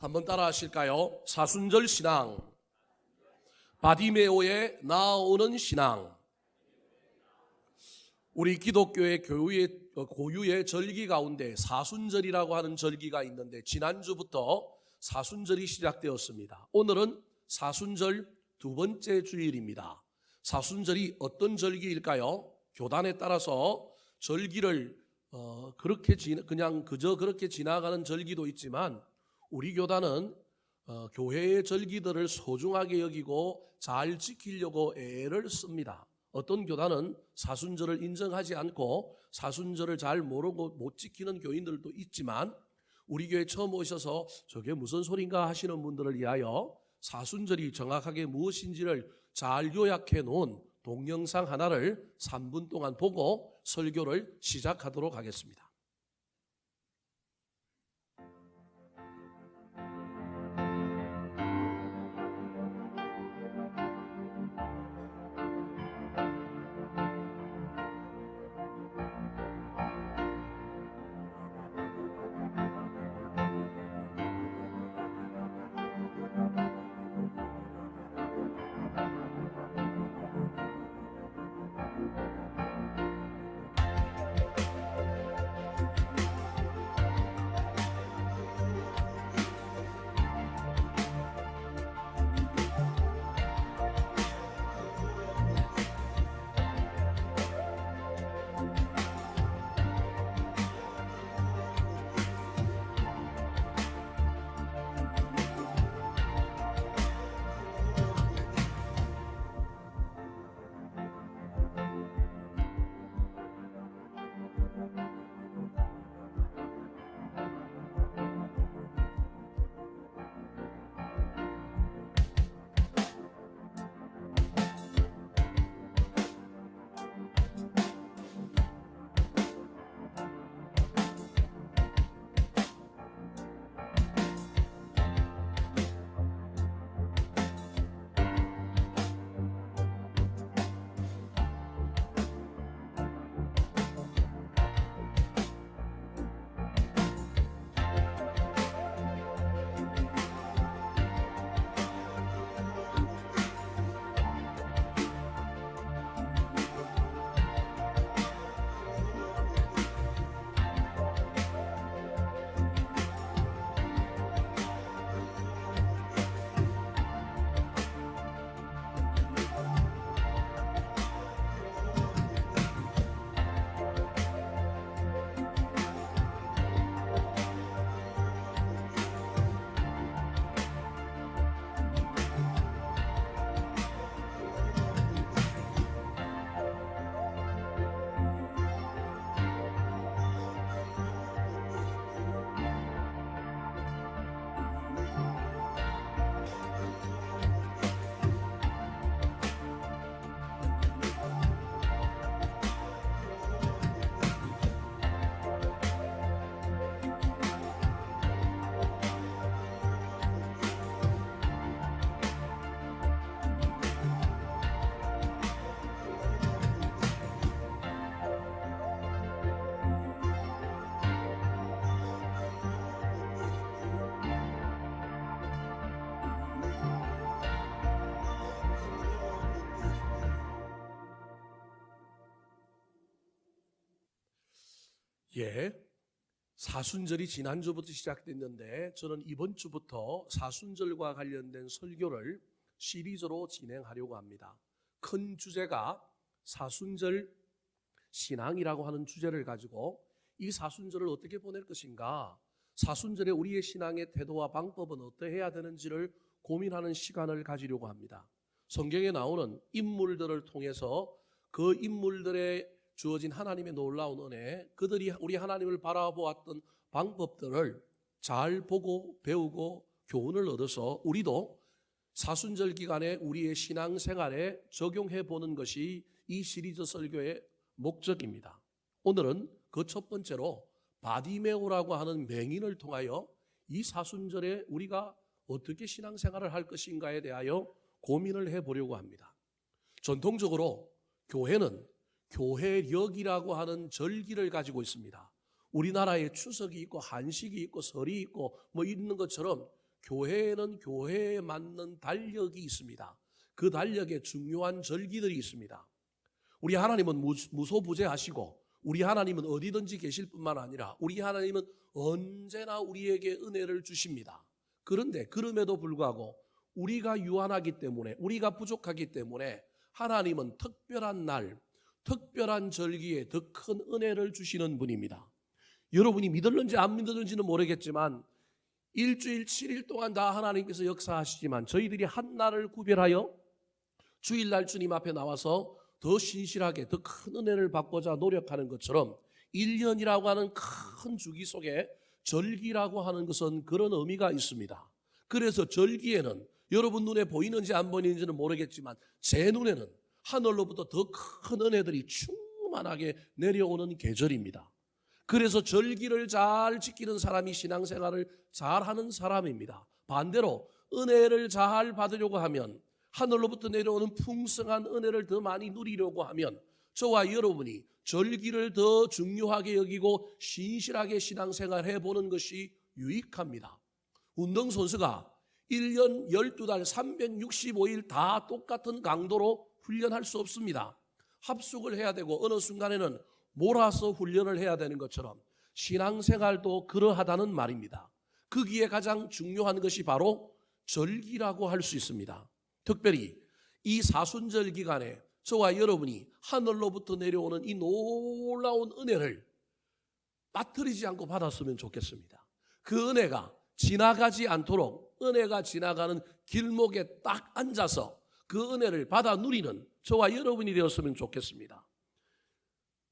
한번 따라 하실까요? 사순절 신앙, 바디메오의 나아오는 신앙. 우리 기독교의 고유의 절기 가운데 사순절이라고 하는 절기가 있는데 지난주부터 사순절이 시작되었습니다. 오늘은 사순절 두 번째 주일입니다. 사순절이 어떤 절기일까요? 교단에 따라서 절기를 그냥 그저 그렇게 지나가는 절기도 있지만 우리 교단은 교회의 절기들을 소중하게 여기고 잘 지키려고 애를 씁니다. 어떤 교단은 사순절을 인정하지 않고 사순절을 잘 모르고 못 지키는 교인들도 있지만 우리 교회 처음 오셔서 저게 무슨 소린가 하시는 분들을 위하여 사순절이 정확하게 무엇인지를 잘 요약해 놓은 동영상 하나를 3분 동안 보고 설교를 시작하도록 하겠습니다. 사순절이 지난주부터 시작됐는데 저는 이번 주부터 사순절과 관련된 설교를 시리즈로 진행하려고 합니다. 큰 주제가 사순절 신앙이라고 하는 주제를 가지고 이 사순절을 어떻게 보낼 것인가, 사순절에 우리의 신앙의 태도와 방법은 어떠해야 되는지를 고민하는 시간을 가지려고 합니다. 성경에 나오는 인물들을 통해서 그 인물들의 주어진 하나님의 놀라운 은혜, 그들이 우리 하나님을 바라보았던 방법들을 잘 보고 배우고 교훈을 얻어서 우리도 사순절 기간에 우리의 신앙생활에 적용해 보는 것이 이 시리즈 설교의 목적입니다. 오늘은 그 첫 번째로 바디메오라고 하는 맹인을 통하여 이 사순절에 우리가 어떻게 신앙생활을 할 것인가에 대하여 고민을 해보려고 합니다. 전통적으로 교회는 교회력이라고 하는 절기를 가지고 있습니다. 우리나라에 추석이 있고 한식이 있고 설이 있고 뭐 있는 것처럼 교회에는 교회에 맞는 달력이 있습니다. 그 달력에 중요한 절기들이 있습니다. 우리 하나님은 무소부재하시고 우리 하나님은 어디든지 계실 뿐만 아니라 우리 하나님은 언제나 우리에게 은혜를 주십니다. 그런데 그럼에도 불구하고 우리가 유한하기 때문에 우리가 부족하기 때문에 하나님은 특별한 날, 특별한 절기에 더 큰 은혜를 주시는 분입니다. 여러분이 믿을는지 안 믿을는지는 모르겠지만 일주일 7일 동안 다 하나님께서 역사하시지만 저희들이 한 날을 구별하여 주일날 주님 앞에 나와서 더 신실하게 더 큰 은혜를 받고자 노력하는 것처럼 1년이라고 하는 큰 주기 속에 절기라고 하는 것은 그런 의미가 있습니다. 그래서 절기에는 여러분 눈에 보이는지 안 보이는지는 모르겠지만 제 눈에는 하늘로부터 더 큰 은혜들이 충만하게 내려오는 계절입니다. 그래서 절기를 잘 지키는 사람이 신앙생활을 잘하는 사람입니다. 반대로 은혜를 잘 받으려고 하면 하늘로부터 내려오는 풍성한 은혜를 더 많이 누리려고 하면 저와 여러분이 절기를 더 중요하게 여기고 신실하게 신앙생활 해보는 것이 유익합니다. 운동선수가 1년 12달 365일 다 똑같은 강도로 훈련할 수 없습니다. 합숙을 해야 되고 어느 순간에는 몰아서 훈련을 해야 되는 것처럼 신앙생활도 그러하다는 말입니다. 거기에 가장 중요한 것이 바로 절기라고 할 수 있습니다. 특별히 이 사순절 기간에 저와 여러분이 하늘로부터 내려오는 이 놀라운 은혜를 빠뜨리지 않고 받았으면 좋겠습니다. 그 은혜가 지나가지 않도록 은혜가 지나가는 길목에 딱 앉아서 그 은혜를 받아 누리는 저와 여러분이 되었으면 좋겠습니다.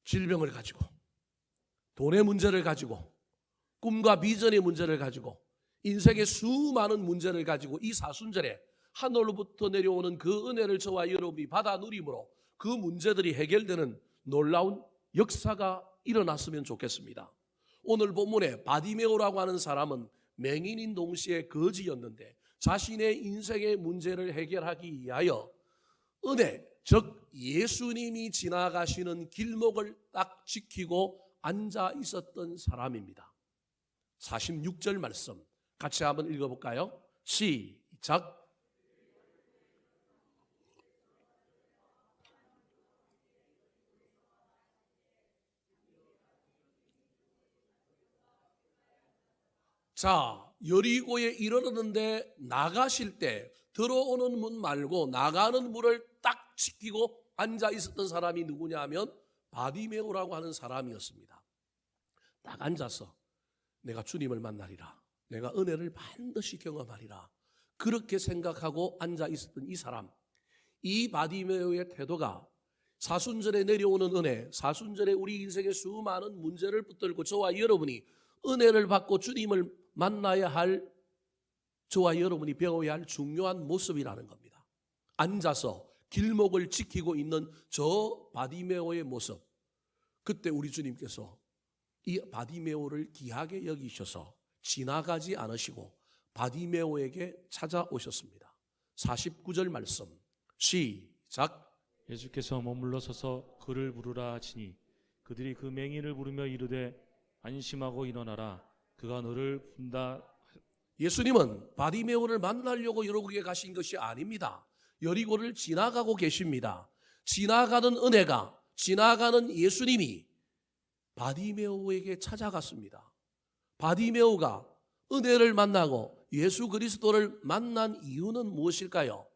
질병을 가지고 돈의 문제를 가지고 꿈과 비전의 문제를 가지고 인생의 수많은 문제를 가지고 이 사순절에 하늘로부터 내려오는 그 은혜를 저와 여러분이 받아 누림으로 그 문제들이 해결되는 놀라운 역사가 일어났으면 좋겠습니다. 오늘 본문에 바디메오라고 하는 사람은 맹인인 동시에 거지였는데 자신의 인생의 문제를 해결하기 위하여 은혜, 즉 예수님이 지나가시는 길목을 딱 지키고 앉아 있었던 사람입니다. 46절 말씀 같이 한번 읽어볼까요? 시작. 자, 여리고에 이르렀는데 나가실 때 들어오는 문 말고 나가는 문을 딱 지키고 앉아 있었던 사람이 누구냐 하면 바디메오라고 하는 사람이었습니다. 딱 앉아서 내가 주님을 만나리라, 내가 은혜를 반드시 경험하리라, 그렇게 생각하고 앉아 있었던 이 사람, 이 바디메오의 태도가 사순절에 내려오는 은혜, 사순절에 우리 인생의 수많은 문제를 붙들고 저와 여러분이 은혜를 받고 주님을 만나야 할, 저와 여러분이 배워야 할 중요한 모습이라는 겁니다. 앉아서 길목을 지키고 있는 저 바디메오의 모습. 그때 우리 주님께서 이 바디메오를 귀하게 여기셔서 지나가지 않으시고 바디메오에게 찾아오셨습니다. 49절 말씀 시작. 예수께서 머물러 서서 그를 부르라 하시니 그들이 그 맹인을 부르며 이르되 안심하고 일어나라, 그가 너를 본다. 예수님은 바디메오를 만나려고 여리고에 가신 것이 아닙니다. 여리고를 지나가고 계십니다. 지나가는 은혜가, 지나가는 예수님이 바디메오에게 찾아갔습니다. 바디메오가 은혜를 만나고 예수 그리스도를 만난 이유는 무엇일까요?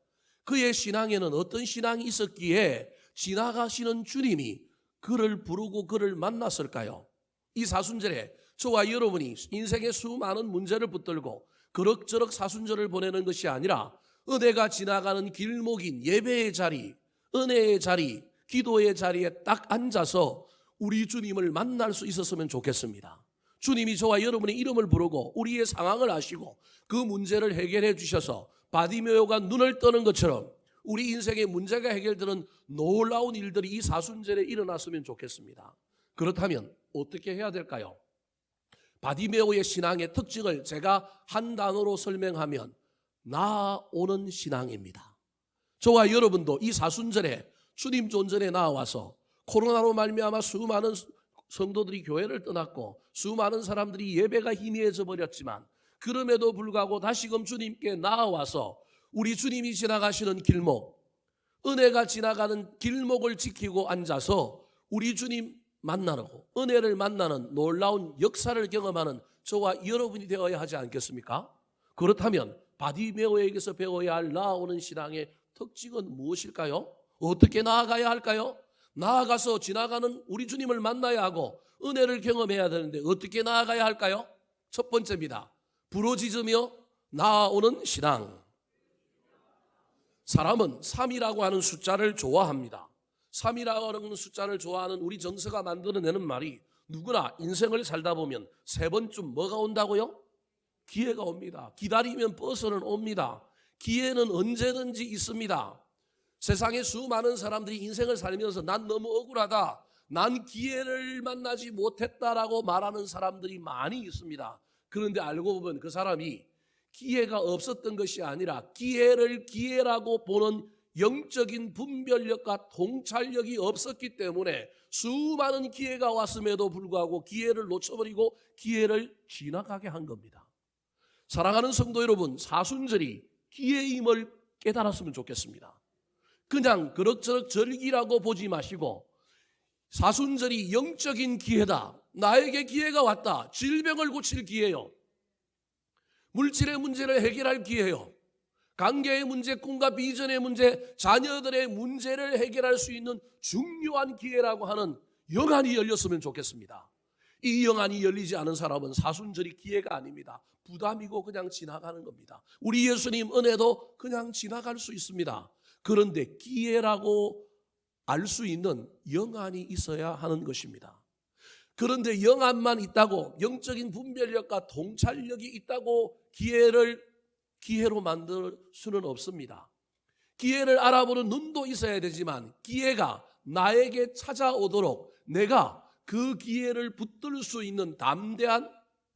그의 신앙에는 어떤 신앙이 있었기에 지나가시는 주님이 그를 부르고 그를 만났을까요? 이 사순절에 저와 여러분이 인생의 수많은 문제를 붙들고 그럭저럭 사순절을 보내는 것이 아니라 은혜가 지나가는 길목인 예배의 자리, 은혜의 자리, 기도의 자리에 딱 앉아서 우리 주님을 만날 수 있었으면 좋겠습니다. 주님이 저와 여러분의 이름을 부르고 우리의 상황을 아시고 그 문제를 해결해 주셔서 바디메오가 눈을 떠는 것처럼 우리 인생의 문제가 해결되는 놀라운 일들이 이 사순절에 일어났으면 좋겠습니다. 그렇다면 어떻게 해야 될까요? 바디메오의 신앙의 특징을 제가 한 단어로 설명하면 나아오는 신앙입니다. 저와 여러분도 이 사순절에 주님 존전에 나와서 코로나로 말미암아 수많은 성도들이 교회를 떠났고 수많은 사람들이 예배가 희미해져 버렸지만 그럼에도 불구하고 다시금 주님께 나아와서 우리 주님이 지나가시는 길목, 은혜가 지나가는 길목을 지키고 앉아서 우리 주님 만나고 은혜를 만나는 놀라운 역사를 경험하는 저와 여러분이 되어야 하지 않겠습니까? 그렇다면 바디메오에게서 배워야 할 나아오는 신앙의 특징은 무엇일까요? 어떻게 나아가야 할까요? 나아가서 지나가는 우리 주님을 만나야 하고 은혜를 경험해야 되는데 어떻게 나아가야 할까요? 첫 번째입니다. 부르짖으며 나아오는 신앙. 사람은 3이라고 하는 숫자를 좋아합니다. 3이라고 하는 숫자를 좋아하는 우리 정서가 만들어내는 말이 누구나 인생을 살다 보면 3번쯤 뭐가 온다고요? 기회가 옵니다. 기다리면 버스는 옵니다. 기회는 언제든지 있습니다. 세상에 수많은 사람들이 인생을 살면서 난 너무 억울하다, 난 기회를 만나지 못했다라고 말하는 사람들이 많이 있습니다. 그런데 알고 보면 그 사람이 기회가 없었던 것이 아니라 기회를 기회라고 보는 영적인 분별력과 통찰력이 없었기 때문에 수많은 기회가 왔음에도 불구하고 기회를 놓쳐버리고 기회를 지나가게 한 겁니다. 사랑하는 성도 여러분, 사순절이 기회임을 깨달았으면 좋겠습니다. 그냥 그럭저럭 절기라고 보지 마시고 사순절이 영적인 기회다. 나에게 기회가 왔다. 질병을 고칠 기회요. 물질의 문제를 해결할 기회요. 관계의 문제, 꿈과 비전의 문제, 자녀들의 문제를 해결할 수 있는 중요한 기회라고 하는 영안이 열렸으면 좋겠습니다. 이 영안이 열리지 않은 사람은 사순절이 기회가 아닙니다. 부담이고 그냥 지나가는 겁니다. 우리 예수님 은혜도 그냥 지나갈 수 있습니다. 그런데 기회라고 알 수 있는 영안이 있어야 하는 것입니다. 그런데 영안만 있다고, 영적인 분별력과 통찰력이 있다고 기회를 기회로 만들 수는 없습니다. 기회를 알아보는 눈도 있어야 되지만 기회가 나에게 찾아오도록 내가 그 기회를 붙들 수 있는 담대한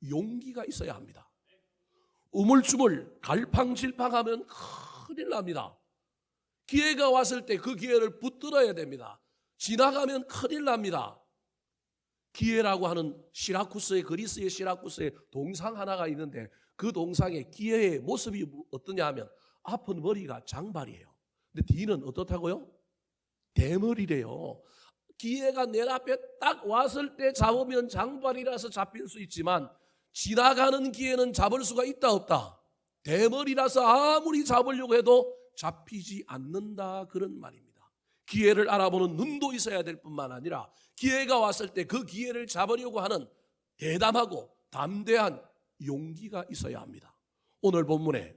용기가 있어야 합니다. 우물쭈물 갈팡질팡하면 큰일 납니다. 기회가 왔을 때 그 기회를 붙들어야 됩니다. 지나가면 큰일 납니다. 기회라고 하는 그리스의 시라쿠스의 동상 하나가 있는데 그 동상의 기회의 모습이 어떠냐 하면 앞은 머리가 장발이에요. 근데 뒤는 어떻다고요? 대머리래요. 기회가 내 앞에 딱 왔을 때 잡으면 장발이라서 잡힐 수 있지만 지나가는 기회는 잡을 수가 있다 없다? 대머리라서 아무리 잡으려고 해도 잡히지 않는다, 그런 말입니다. 기회를 알아보는 눈도 있어야 될 뿐만 아니라 기회가 왔을 때 그 기회를 잡으려고 하는 대담하고 담대한 용기가 있어야 합니다. 오늘 본문에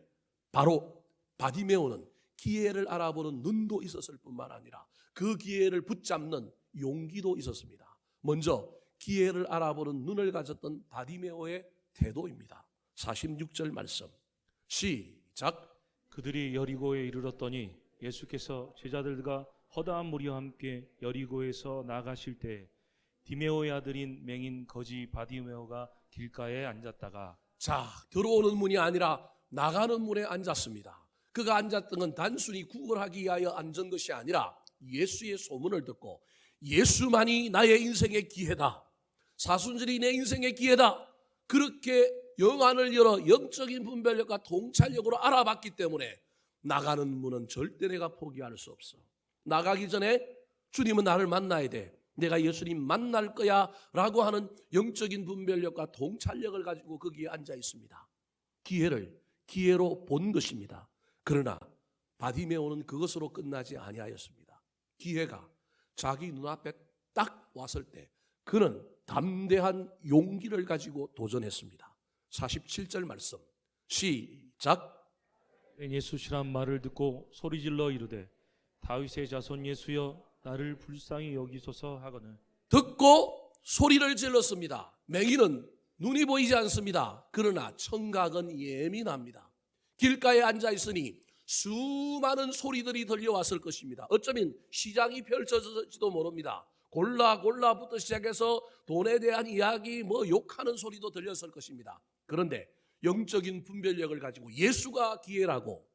바로 바디메오는 기회를 알아보는 눈도 있었을 뿐만 아니라 그 기회를 붙잡는 용기도 있었습니다. 먼저 기회를 알아보는 눈을 가졌던 바디메오의 태도입니다. 46절 말씀 시작. 그들이 여리고에 이르렀더니 예수께서 제자들과 허다한 무리와 함께 여리고에서 나가실 때 디메오의 아들인 맹인 거지 바디메오가 길가에 앉았다가 들어오는 문이 아니라 나가는 문에 앉았습니다. 그가 앉았던 건 단순히 구걸하기 위하여 앉은 것이 아니라 예수의 소문을 듣고 예수만이 나의 인생의 기회다, 사순절이 내 인생의 기회다, 그렇게 영안을 열어 영적인 분별력과 통찰력으로 알아봤기 때문에 나가는 문은 절대 내가 포기할 수 없어. 나가기 전에 주님은 나를 만나야 돼, 내가 예수님 만날 거야 라고 하는 영적인 분별력과 통찰력을 가지고 거기에 앉아 있습니다. 기회를 기회로 본 것입니다. 그러나 바디메오는 그것으로 끝나지 아니하였습니다. 기회가 자기 눈앞에 딱 왔을 때 그는 담대한 용기를 가지고 도전했습니다. 47절 말씀 시작. 예수시란 말을 듣고 소리질러 이르되 다윗의 자손 예수여 나를 불쌍히 여기소서 하거늘. 듣고 소리를 질렀습니다. 맹인은 눈이 보이지 않습니다. 그러나 청각은 예민합니다. 길가에 앉아 있으니 수많은 소리들이 들려왔을 것입니다. 어쩌면 시장이 펼쳐질지도 모릅니다. 골라부터 시작해서 돈에 대한 이야기, 욕하는 소리도 들렸을 것입니다. 그런데 영적인 분별력을 가지고 예수가 기회라고,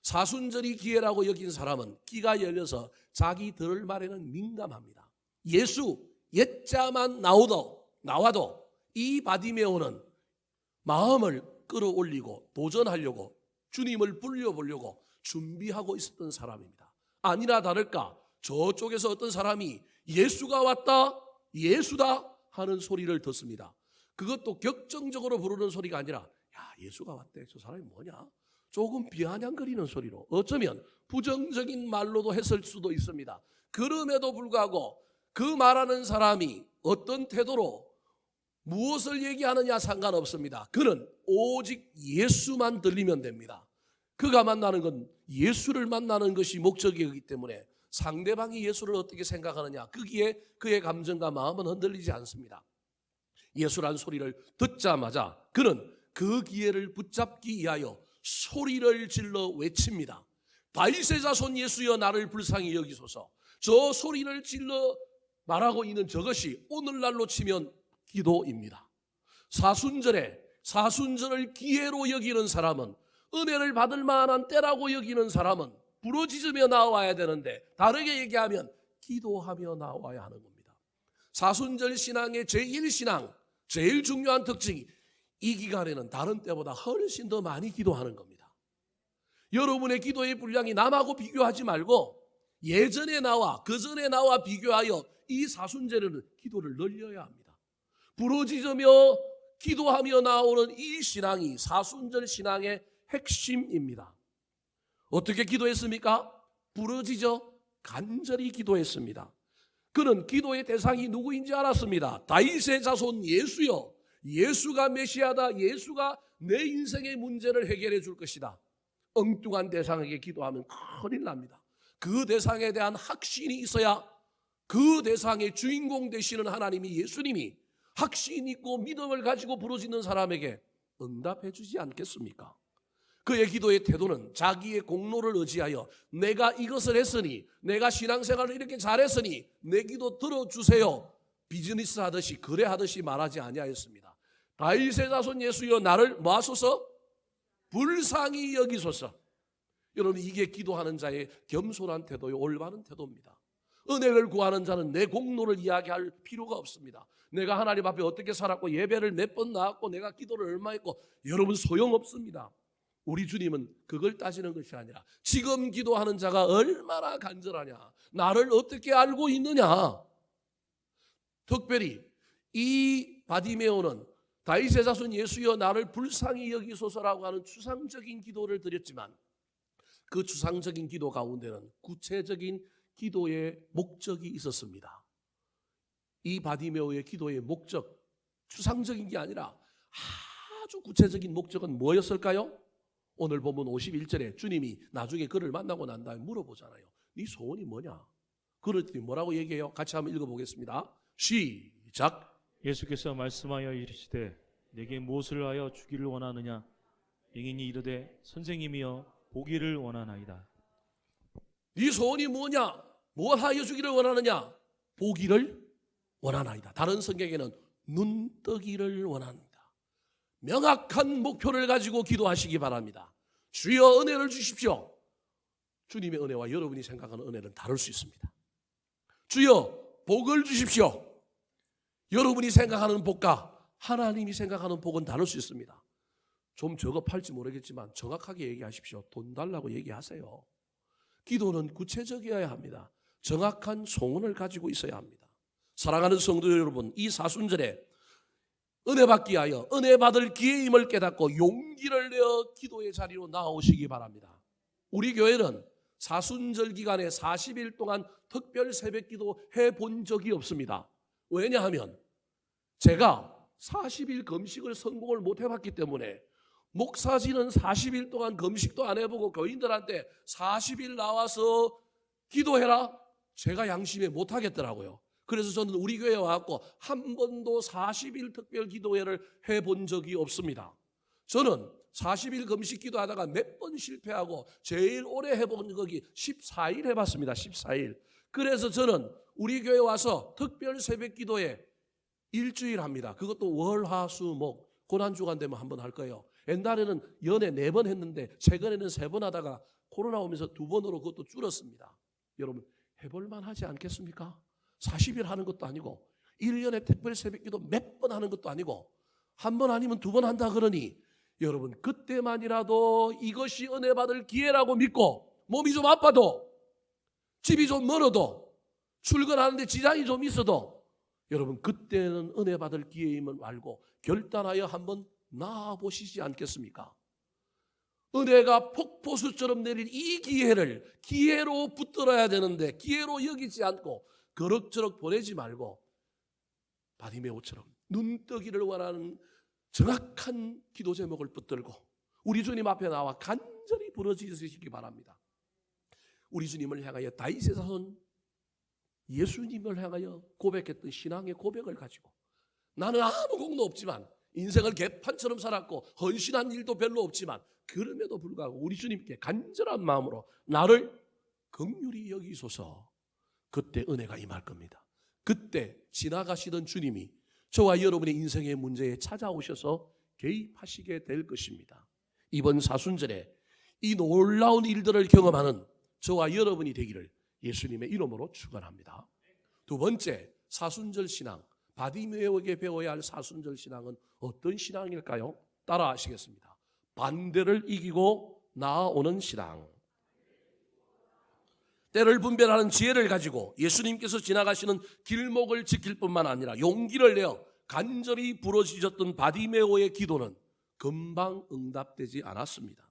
사순절이 기회라고 여긴 사람은 귀가 열려서 자기 들을 말에는 민감합니다. 예수 옛자만 나와도 이 바디메오는 마음을 끌어올리고 도전하려고 주님을 불려보려고 준비하고 있었던 사람입니다. 아니나 다를까 저쪽에서 어떤 사람이 예수가 왔다, 예수다 하는 소리를 듣습니다. 그것도 격정적으로 부르는 소리가 아니라 야, 예수가 왔대. 저 사람이 뭐냐? 조금 비아냥거리는 소리로, 어쩌면 부정적인 말로도 했을 수도 있습니다. 그럼에도 불구하고 그 말하는 사람이 어떤 태도로 무엇을 얘기하느냐 상관없습니다. 그는 오직 예수만 들리면 됩니다. 그가 만나는 건 예수를 만나는 것이 목적이기 때문에 상대방이 예수를 어떻게 생각하느냐, 거기에 그의 감정과 마음은 흔들리지 않습니다. 예수란 소리를 듣자마자 그는 그 기회를 붙잡기 위하여 소리를 질러 외칩니다. 다윗의 자손 예수여 나를 불쌍히 여기소서. 저 소리를 질러 말하고 있는 저것이 오늘날로 치면 기도입니다. 사순절을 기회로 여기는 사람은, 은혜를 받을 만한 때라고 여기는 사람은 부르짖으며 나와야 되는데, 다르게 얘기하면 기도하며 나와야 하는 겁니다. 사순절 신앙의 제1신앙, 제일 중요한 특징이 이 기간에는 다른 때보다 훨씬 더 많이 기도하는 겁니다. 여러분의 기도의 분량이 남하고 비교하지 말고 예전에 나와 그전에 나와 비교하여 이 사순절에는 기도를 늘려야 합니다. 부르짖으며 기도하며 나오는 이 신앙이 사순절 신앙의 핵심입니다. 어떻게 기도했습니까? 부르짖어 간절히 기도했습니다. 그는 기도의 대상이 누구인지 알았습니다. 다윗의 자손 예수여, 예수가 메시아다, 예수가 내 인생의 문제를 해결해 줄 것이다. 엉뚱한 대상에게 기도하면 큰일 납니다. 그 대상에 대한 확신이 있어야 그 대상의 주인공 되시는 하나님이, 예수님이 확신 있고 믿음을 가지고 부르짖는 사람에게 응답해 주지 않겠습니까? 그의 기도의 태도는 자기의 공로를 의지하여 내가 이것을 했으니, 내가 신앙생활을 이렇게 잘했으니 내 기도 들어주세요, 비즈니스 하듯이 거래하듯이 말하지 아니하였습니다. 다윗의 자손 예수여 나를 뭐 하소서? 불쌍히 여기소서. 여러분, 이게 기도하는 자의 겸손한 태도요, 올바른 태도입니다. 은혜를 구하는 자는 내 공로를 이야기할 필요가 없습니다. 내가 하나님 앞에 어떻게 살았고 예배를 몇 번 나왔고 내가 기도를 얼마 했고, 여러분 소용없습니다. 우리 주님은 그걸 따지는 것이 아니라 지금 기도하는 자가 얼마나 간절하냐, 나를 어떻게 알고 있느냐. 특별히 이 바디메오는 다윗의 자손 예수여 나를 불쌍히 여기소서라고 하는 추상적인 기도를 드렸지만, 그 추상적인 기도 가운데는 구체적인 기도의 목적이 있었습니다. 이 바디메오의 기도의 목적, 추상적인 게 아니라 아주 구체적인 목적은 뭐였을까요? 오늘 본문 51절에 주님이 나중에 그를 만나고 난 다음에 물어보잖아요. 네 소원이 뭐냐? 그랬더니 뭐라고 얘기해요? 같이 한번 읽어보겠습니다. 시작. 예수께서 말씀하여 이르시되 내게 무엇을 하여 주기를 원하느냐? 영인이 이르되 선생님이여 보기를 원하나이다. 네 소원이 뭐냐? 뭘 하여 주기를 원하느냐? 보기를 원하나이다. 다른 성경에는 눈뜨기를 원합니다. 명확한 목표를 가지고 기도하시기 바랍니다. 주여 은혜를 주십시오. 주님의 은혜와 여러분이 생각하는 은혜는 다를 수 있습니다. 주여 복을 주십시오. 여러분이 생각하는 복과 하나님이 생각하는 복은 다를 수 있습니다. 좀 저급할지 모르겠지만 정확하게 얘기하십시오. 돈 달라고 얘기하세요. 기도는 구체적이어야 합니다. 정확한 소원을 가지고 있어야 합니다. 사랑하는 성도 여러분, 이 사순절에 은혜 받기 위하여 은혜 받을 기회임을 깨닫고 용기를 내어 기도의 자리로 나오시기 바랍니다. 우리 교회는 사순절 기간에 40일 동안 특별 새벽기도 해본 적이 없습니다. 왜냐하면 제가 40일 금식을 성공을 못 해봤기 때문에, 목사진은 40일 동안 금식도 안 해보고 교인들한테 40일 나와서 기도해라, 제가 양심에 못 하겠더라고요. 그래서 저는 우리 교회에 와서 한 번도 40일 특별 기도회를 해본 적이 없습니다. 저는 40일 금식 기도하다가 몇 번 실패하고 제일 오래 해본 거기 14일 해봤습니다. 14일. 그래서 저는 우리 교회 와서 특별 새벽 기도회 일주일 합니다. 그것도 월, 화, 수, 목 고난주간 되면 한 번 할 거예요. 옛날에는 연에 4번 했는데 최근에는 3번 하다가 코로나 오면서 2번으로 그것도 줄었습니다. 여러분 해볼만 하지 않겠습니까? 40일 하는 것도 아니고 1년에 특별 새벽기도 몇 번 하는 것도 아니고 한 번 아니면 두 번 한다 그러니 여러분 그때만이라도 이것이 은혜 받을 기회라고 믿고 몸이 좀 아파도 집이 좀 멀어도 출근하는데 지장이 좀 있어도 여러분 그때는 은혜 받을 기회임을 알고 결단하여 한번 나아보시지 않겠습니까? 은혜가 폭포수처럼 내릴 이 기회를 기회로 붙들어야 되는데 기회로 여기지 않고 그럭저럭 보내지 말고 바디메오처럼 눈뜨기를 원하는 정확한 기도 제목을 붙들고 우리 주님 앞에 나와 간절히 부르짖으시기 바랍니다. 우리 주님을 향하여 다윗의 자손 예수님을 향하여 고백했던 신앙의 고백을 가지고 나는 아무 공도 없지만 인생을 개판처럼 살았고 헌신한 일도 별로 없지만 그럼에도 불구하고 우리 주님께 간절한 마음으로 나를 긍휼히 여기소서. 그때 은혜가 임할 겁니다. 그때 지나가시던 주님이 저와 여러분의 인생의 문제에 찾아오셔서 개입하시게 될 것입니다. 이번 사순절에 이 놀라운 일들을 경험하는 저와 여러분이 되기를 예수님의 이름으로 축원합니다. 두 번째, 사순절 신앙, 바디메오에게 배워야 할 사순절 신앙은 어떤 신앙일까요? 따라 하시겠습니다. 반대를 이기고 나아오는 신앙. 때를 분별하는 지혜를 가지고 예수님께서 지나가시는 길목을 지킬 뿐만 아니라 용기를 내어 간절히 부르짖었던 바디메오의 기도는 금방 응답되지 않았습니다.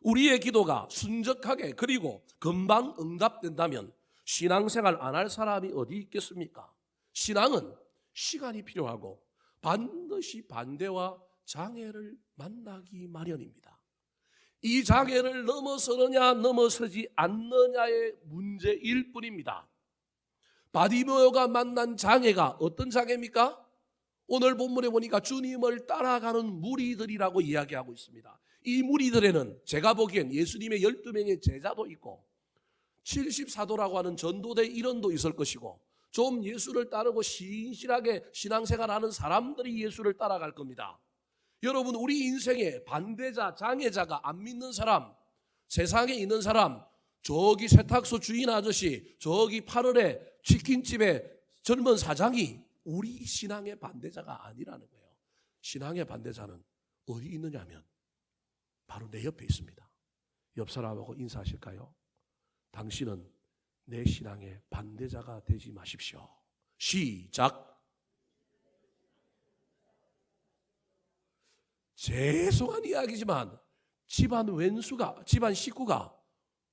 우리의 기도가 순적하게 그리고 금방 응답된다면 신앙생활 안 할 사람이 어디 있겠습니까? 신앙은 시간이 필요하고 반드시 반대와 장애를 만나기 마련입니다. 이 장애를 넘어서느냐 넘어서지 않느냐의 문제일 뿐입니다. 바디메오가 만난 장애가 어떤 장애입니까? 오늘 본문에 보니까 주님을 따라가는 무리들이라고 이야기하고 있습니다. 이 무리들에는 제가 보기엔 예수님의 12명의 제자도 있고 74도라고 하는 전도대 일원도 있을 것이고 좀 예수를 따르고 신실하게 신앙생활하는 사람들이 예수를 따라갈 겁니다. 여러분 우리 인생에 반대자, 장애자가 안 믿는 사람, 세상에 있는 사람, 저기 세탁소 주인 아저씨, 저기 8월에 치킨집에 젊은 사장이 우리 신앙의 반대자가 아니라는 거예요. 신앙의 반대자는 어디 있느냐면 바로 내 옆에 있습니다. 옆 사람하고 인사하실까요? 당신은 내 신앙의 반대자가 되지 마십시오. 시작. 죄송한 이야기지만 집안 식구가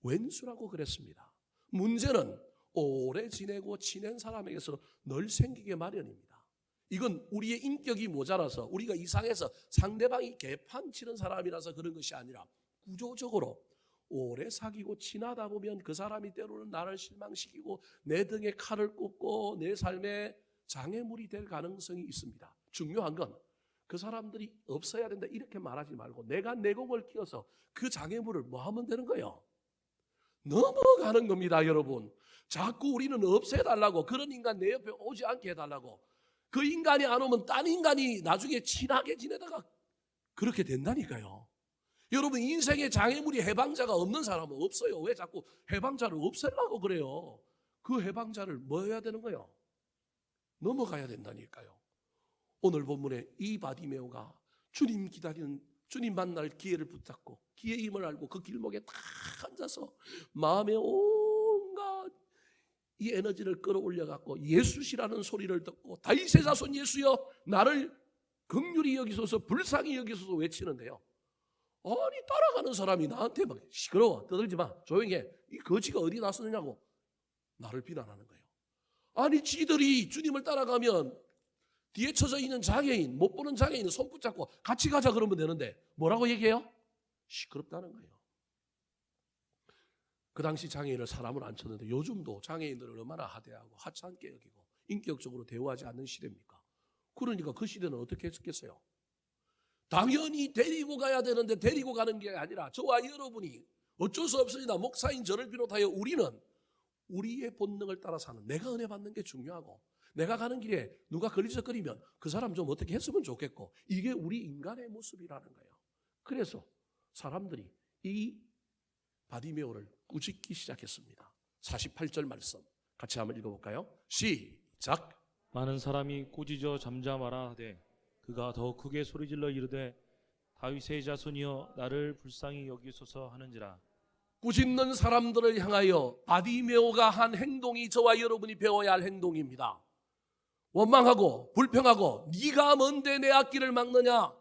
왼수라고 그랬습니다. 문제는 오래 지내고 친한 사람에게서 늘 생기게 마련입니다. 이건 우리의 인격이 모자라서 우리가 이상해서 상대방이 개판치는 사람이라서 그런 것이 아니라 구조적으로 오래 사귀고 친하다 보면 그 사람이 때로는 나를 실망시키고 내 등에 칼을 꽂고 내 삶에 장애물이 될 가능성이 있습니다. 중요한 건 그 사람들이 없어야 된다 이렇게 말하지 말고 내가 내공을 키워서 그 장애물을 뭐 하면 되는 거예요? 넘어가는 겁니다. 여러분 자꾸 우리는 없애달라고 그런 인간 내 옆에 오지 않게 해달라고 그 인간이 안 오면 딴 인간이 나중에 친하게 지내다가 그렇게 된다니까요. 여러분 인생에 장애물이 해방자가 없는 사람은 없어요. 왜 자꾸 해방자를 없애려고 그래요? 그 해방자를 뭐 해야 되는 거예요? 넘어가야 된다니까요. 오늘 본문에 이 바디메오가 주님 기다리는 주님 만날 기회를 붙잡고 기회임을 알고 그 길목에 딱 앉아서 마음에 온갖 이 에너지를 끌어올려갖고 예수시라는 소리를 듣고 다윗의 자손 예수여 나를 긍휼히 여기소서 불쌍히 여기소서 외치는데요. 아니 따라가는 사람이 나한테 막 시끄러워 떠들지 마 조용히 해 이 거지가 어디 나서느냐고 나를 비난하는 거예요. 아니 지들이 주님을 따라가면 뒤에 쳐져 있는 장애인 못 보는 장애인은 손 붙잡고 같이 가자 그러면 되는데 뭐라고 얘기해요? 시끄럽다는 거예요. 그 당시 장애인을 사람을 안 쳤는데 요즘도 장애인들을 얼마나 하대하고 하찮게 여기고 인격적으로 대우하지 않는 시대입니까? 그러니까 그 시대는 어떻게 했겠어요? 당연히 데리고 가야 되는데 데리고 가는 게 아니라 저와 여러분이 어쩔 수 없으나 목사인 저를 비롯하여 우리는 우리의 본능을 따라 사는 내가 은혜 받는 게 중요하고 내가 가는 길에 누가 걸리적거리면 그 사람 좀 어떻게 했으면 좋겠고 이게 우리 인간의 모습이라는 거예요. 그래서 사람들이 이 바디메오를 꾸짖기 시작했습니다. 48절 말씀 같이 한번 읽어볼까요? 시작. 많은 사람이 꾸짖어 잠잠하라 하되 그가 더 크게 소리질러 이르되 다윗의 자손이여 나를 불쌍히 여기소서 하는지라. 꾸짖는 사람들을 향하여 바디메오가 한 행동이 저와 여러분이 배워야 할 행동입니다. 원망하고 불평하고 네가 뭔데 내 앞길을 막느냐?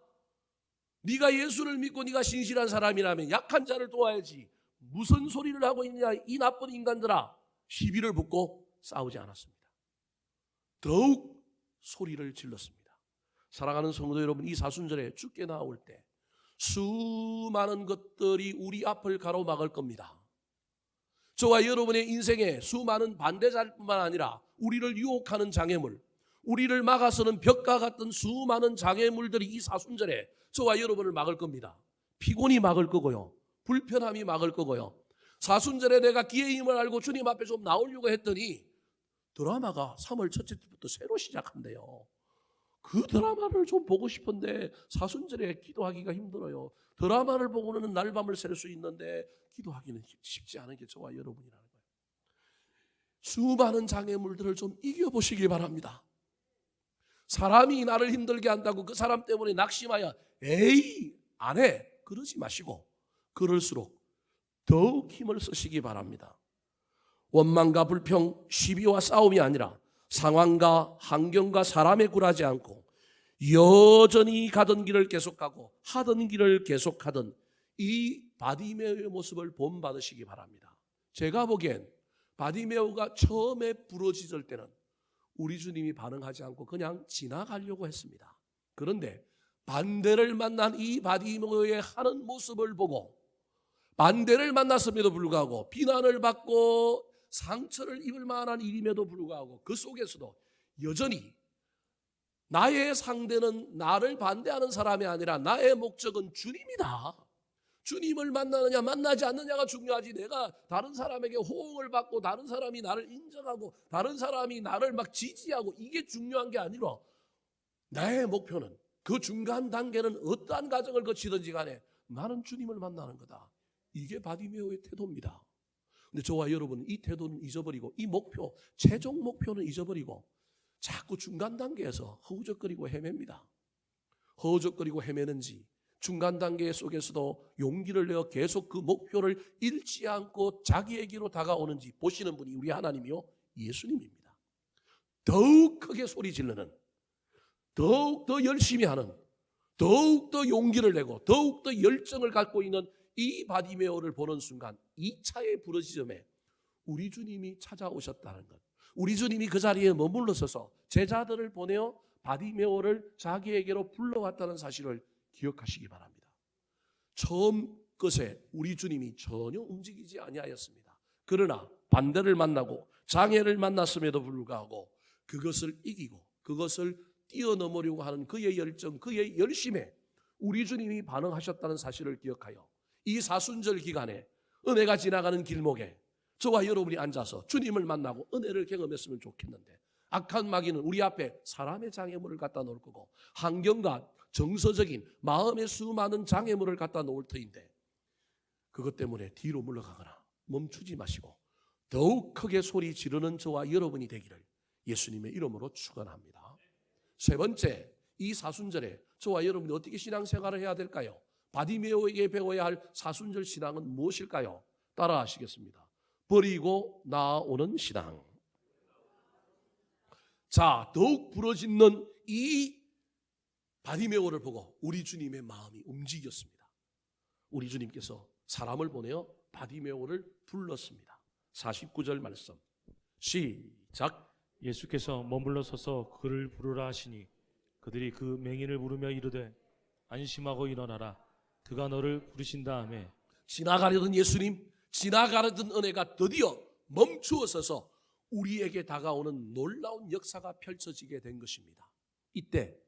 네가 예수를 믿고 네가 신실한 사람이라면 약한 자를 도와야지. 무슨 소리를 하고 있냐 이 나쁜 인간들아. 시비를 붙고 싸우지 않았습니다. 더욱 소리를 질렀습니다. 사랑하는 성도 여러분, 이 사순절에 주께 나올 때 수많은 것들이 우리 앞을 가로막을 겁니다. 저와 여러분의 인생에 수많은 반대자뿐만 아니라 우리를 유혹하는 장애물, 우리를 막아서는 벽과 같은 수많은 장애물들이 이 사순절에 저와 여러분을 막을 겁니다. 피곤이 막을 거고요. 불편함이 막을 거고요. 사순절에 내가 기회의 힘을 알고 주님 앞에 좀 나오려고 했더니 드라마가 3월 첫째 주부터 새로 시작한대요. 그 드라마를 좀 보고 싶은데 사순절에 기도하기가 힘들어요. 드라마를 보고는 날밤을 샐 수 있는데 기도하기는 쉽지 않은 게 저와 여러분이라는 거예요. 수많은 장애물들을 좀 이겨보시기 바랍니다. 사람이 나를 힘들게 한다고 그 사람 때문에 낙심하여 에이 안 해 그러지 마시고 그럴수록 더욱 힘을 쓰시기 바랍니다. 원망과 불평, 시비와 싸움이 아니라 상황과 환경과 사람에 굴하지 않고 여전히 가던 길을 계속하고 하던 길을 계속하던 이 바디메오의 모습을 본받으시기 바랍니다. 제가 보기엔 바디메오가 처음에 부러지질 때는 우리 주님이 반응하지 않고 그냥 지나가려고 했습니다. 그런데 반대를 만난 이 바디메오의 하는 모습을 보고 반대를 만났음에도 불구하고 비난을 받고 상처를 입을 만한 일임에도 불구하고 그 속에서도 여전히 나의 상대는 나를 반대하는 사람이 아니라 나의 목적은 주님이다. 주님을 만나느냐 만나지 않느냐가 중요하지 내가 다른 사람에게 호응을 받고 다른 사람이 나를 인정하고 다른 사람이 나를 막 지지하고 이게 중요한 게 아니라 나의 목표는 그 중간 단계는 어떠한 과정을 거치든지 간에 나는 주님을 만나는 거다. 이게 바디메오의 태도입니다. 근데 저와 여러분은 이 태도는 잊어버리고 이 목표, 최종 목표는 잊어버리고 자꾸 중간 단계에서 허우적거리고 헤맵니다. 허우적거리고 헤매는지 중간 단계 속에서도 용기를 내어 계속 그 목표를 잃지 않고 자기에게로 다가오는지 보시는 분이 우리 하나님이요 예수님입니다. 더욱 크게 소리 지르는, 더욱 더 열심히 하는, 더욱 더 용기를 내고 더욱 더 열정을 갖고 있는 이 바디메오를 보는 순간 2차의 부르짖음에 우리 주님이 찾아오셨다는 것, 우리 주님이 그 자리에 머물러 서서 제자들을 보내어 바디메오를 자기에게로 불러왔다는 사실을 기억하시기 바랍니다. 처음 것에 우리 주님이 전혀 움직이지 아니하였습니다. 그러나 반대를 만나고 장애를 만났음에도 불구하고 그것을 이기고 그것을 뛰어넘으려고 하는 그의 열정, 그의 열심에 우리 주님이 반응하셨다는 사실을 기억하여 이 사순절 기간에 은혜가 지나가는 길목에 저와 여러분이 앉아서 주님을 만나고 은혜를 경험했으면 좋겠는데 악한 마귀는 우리 앞에 사람의 장애물을 갖다 놓을 거고 환경과 정서적인 마음의 수많은 장애물을 갖다 놓을 터인데 그것 때문에 뒤로 물러가거나 멈추지 마시고 더욱 크게 소리 지르는 저와 여러분이 되기를 예수님의 이름으로 축원합니다. 세 번째, 이 사순절에 저와 여러분이 어떻게 신앙생활을 해야 될까요? 바디메오에게 배워야 할 사순절 신앙은 무엇일까요? 따라 하시겠습니다. 버리고 나아오는 신앙. 자, 더욱 부러지는 이 바디메오를 보고 우리 주님의 마음이 움직였습니다. 우리 주님께서 사람을 보내어 바디메오를 불렀습니다. 49절 말씀 시작. 예수께서 머물러 서서 그를 부르라 하시니 그들이 그 맹인을 부르며 이르되 안심하고 일어나라 그가 너를 부르신다 하매 지나가려던 예수님, 지나가려던 은혜가 드디어 멈추어 서서 우리에게 다가오는 놀라운 역사가 펼쳐지게 된 것입니다. 이때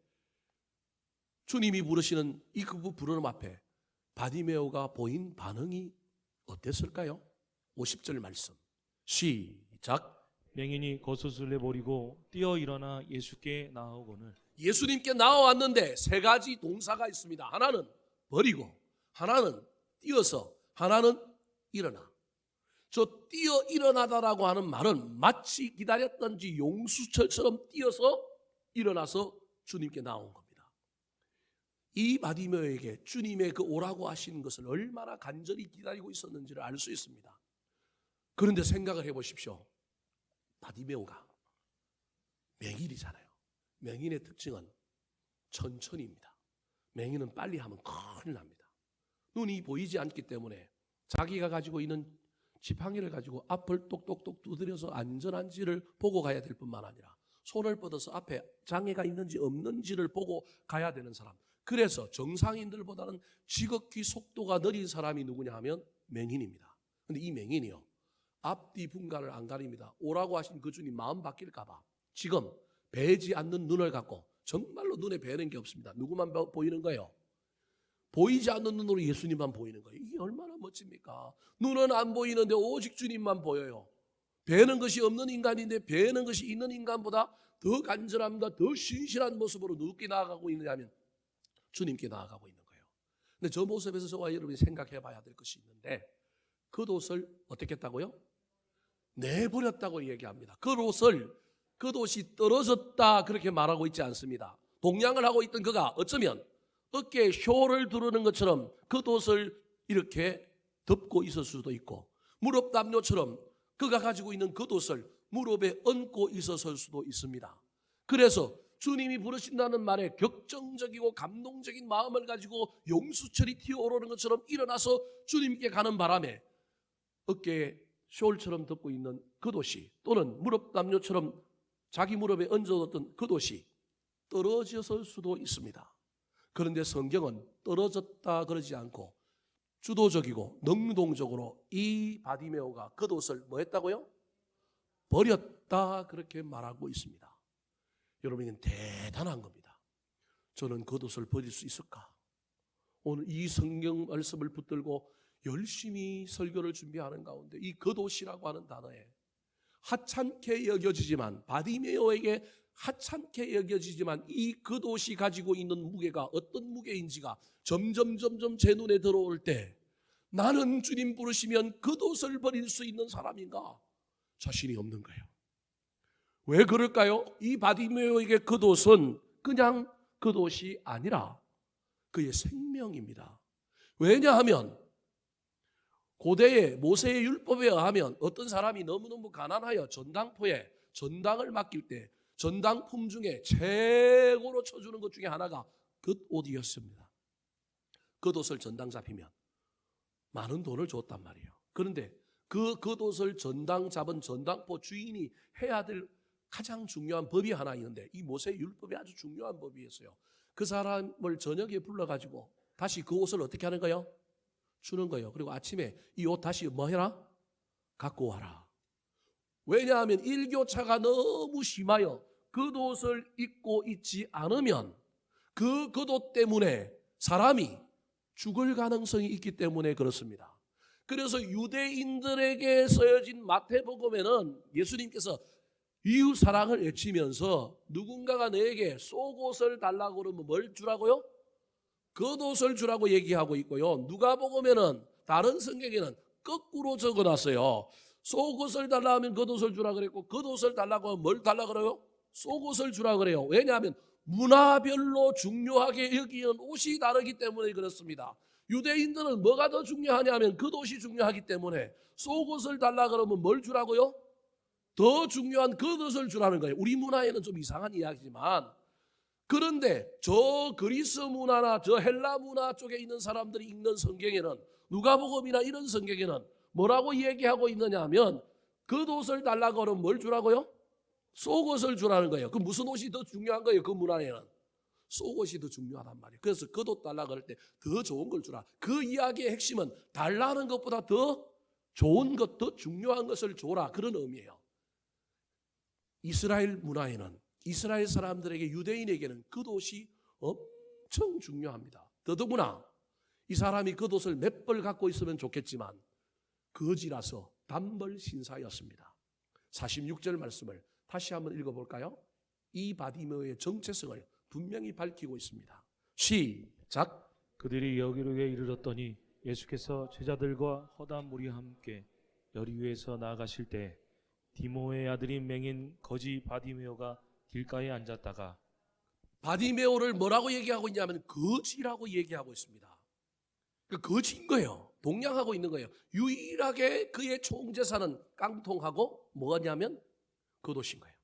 주님이 부르시는 이 그분 부르는 앞에 바디메오가 보인 반응이 어땠을까요? 50절 말씀 시작. 맹인이 겉옷을 내버리고 뛰어 일어나 예수께 나아오거늘 예수님께 나와왔는데 세 가지 동사가 있습니다. 하나는 버리고, 하나는 뛰어서, 하나는 일어나. 저 뛰어 일어나다라고 하는 말은 마치 기다렸던지 용수철처럼 뛰어서 일어나서 주님께 나온 겁니다. 이 바디메오에게 주님의 그 오라고 하시는 것을 얼마나 간절히 기다리고 있었는지를 알 수 있습니다. 그런데 생각을 해보십시오. 바디메오가 맹인이잖아요. 맹인의 특징은 천천히입니다. 맹인은 빨리 하면 큰일 납니다. 눈이 보이지 않기 때문에 자기가 가지고 있는 지팡이를 가지고 앞을 똑똑똑 두드려서 안전한지를 보고 가야 될 뿐만 아니라 손을 뻗어서 앞에 장애가 있는지 없는지를 보고 가야 되는 사람. 그래서 정상인들보다는 지극히 속도가 느린 사람이 누구냐 하면 맹인입니다. 그런데 이 맹인이요, 앞뒤 분간을 안 가립니다. 오라고 하신 그 주님 마음 바뀔까 봐 지금 배지 않는 눈을 갖고, 정말로 눈에 배는 게 없습니다. 누구만 보이는 거예요? 보이지 않는 눈으로 예수님만 보이는 거예요. 이게 얼마나 멋집니까? 눈은 안 보이는데 오직 주님만 보여요. 배는 것이 없는 인간인데 배는 것이 있는 인간보다 더 간절함과 더 신실한 모습으로 누구께 나아가고 있느냐면 주님께 나아가고 있는 거예요. 근데 저 모습에서 저와 여러분이 생각해 봐야 될 것이 있는데, 겉옷을 어떻게 했다고요? 내버렸다고 얘기합니다. 겉옷이 떨어졌다 그렇게 말하고 있지 않습니다. 동양을 하고 있던 그가 어쩌면 어깨에 쇼를 두르는 것처럼 겉옷을 이렇게 덮고 있을 수도 있고, 무릎 담요처럼 그가 가지고 있는 겉옷을 무릎에 얹고 있었을 수도 있습니다. 그래서 주님이 부르신다는 말에 격정적이고 감동적인 마음을 가지고 용수철이 튀어오르는 것처럼 일어나서 주님께 가는 바람에 어깨에 숄처럼 덮고 있는 겉옷이, 또는 무릎 담요처럼 자기 무릎에 얹어뒀던 겉옷이 떨어졌을 수도 있습니다. 그런데 성경은 떨어졌다 그러지 않고 주도적이고 능동적으로 이 바디메오가 겉옷을 뭐 했다고요? 버렸다 그렇게 말하고 있습니다. 여러분은 대단한 겁니다. 저는 겉옷을 버릴 수 있을까? 오늘 이 성경 말씀을 붙들고 열심히 설교를 준비하는 가운데 이 겉옷이라고 하는 단어에 하찮게 여겨지지만, 바디메오에게 하찮게 여겨지지만 이 겉옷이 가지고 있는 무게가 어떤 무게인지가 점점 제 눈에 들어올 때, 나는 주님 부르시면 겉옷을 버릴 수 있는 사람인가? 자신이 없는 거예요. 왜 그럴까요? 이 바디메오에게 겉옷은 그냥 겉옷이 아니라 그의 생명입니다. 왜냐하면 고대의 모세의 율법에 의하면 어떤 사람이 너무너무 가난하여 전당포에 전당을 맡길 때 전당품 중에 최고로 쳐주는 것 중에 하나가 겉옷이었습니다. 겉옷을 전당 잡히면 많은 돈을 줬단 말이에요. 그런데 그 겉옷을 전당 잡은 전당포 주인이 해야 될 가장 중요한 법이 하나 있는데, 이 모세의 율법이 아주 중요한 법이었어요. 그 사람을 저녁에 불러가지고 다시 그 옷을 어떻게 하는 거예요? 주는 거예요. 그리고 아침에 이 옷 다시 뭐 해라? 갖고 와라. 왜냐하면 일교차가 너무 심하여 겉옷을 입고 있지 않으면 그 겉옷 때문에 사람이 죽을 가능성이 있기 때문에 그렇습니다. 그래서 유대인들에게 써여진 마태복음에는 예수님께서 이웃 사랑을 외치면서 누군가가 너에게 속옷을 달라고 그러면 뭘 주라고요? 겉옷을 주라고 얘기하고 있고요. 누가복음에는 다른 성경에는 거꾸로 적어놨어요. 속옷을 달라 하면 겉옷을 주라 그랬고, 겉옷을 달라고 하면 뭘 달라 그래요? 속옷을 주라 그래요. 왜냐하면 문화별로 중요하게 여기는 옷이 다르기 때문에 그렇습니다. 유대인들은 뭐가 더 중요하냐면 겉옷이 중요하기 때문에 속옷을 달라 그러면 뭘 주라고요? 더 중요한 겉옷을 주라는 거예요. 우리 문화에는 좀 이상한 이야기지만, 그런데 저 그리스 문화나 저 헬라 문화 쪽에 있는 사람들이 읽는 성경에는, 누가복음이나 이런 성경에는 뭐라고 얘기하고 있느냐 하면 겉옷을 달라고 하면 뭘 주라고요? 속옷을 주라는 거예요. 그 무슨 옷이 더 중요한 거예요? 그 문화에는 속옷이 더 중요하단 말이에요. 그래서 겉옷 달라고 할 때 더 좋은 걸 주라. 그 이야기의 핵심은 달라는 것보다 더 좋은 것, 더 중요한 것을 줘라, 그런 의미예요. 이스라엘 문화에는, 이스라엘 사람들에게, 유대인에게는 겉옷이 엄청 중요합니다. 더더구나 이 사람이 겉옷을 몇 벌 갖고 있으면 좋겠지만 거지라서 단벌 신사였습니다. 46절 말씀을 다시 한번 읽어볼까요? 이 바디메오의 정체성을 분명히 밝히고 있습니다. 시작. 그들이 여기로에 이르렀더니 예수께서 제자들과 허다한 무리와 함께 여리고에서 나아가실 때 디모의 아들인 맹인 거지 바디메오가 길가에 앉았다가 바디메오를 뭐라고 얘기하고 있냐면 거지라고 얘기하고 있습니다. 그 거지인 거예요. 동냥하고 있는 거예요. 유일하게 그의 총재산은 깡통하고 뭐냐면 겉옷인 거예요.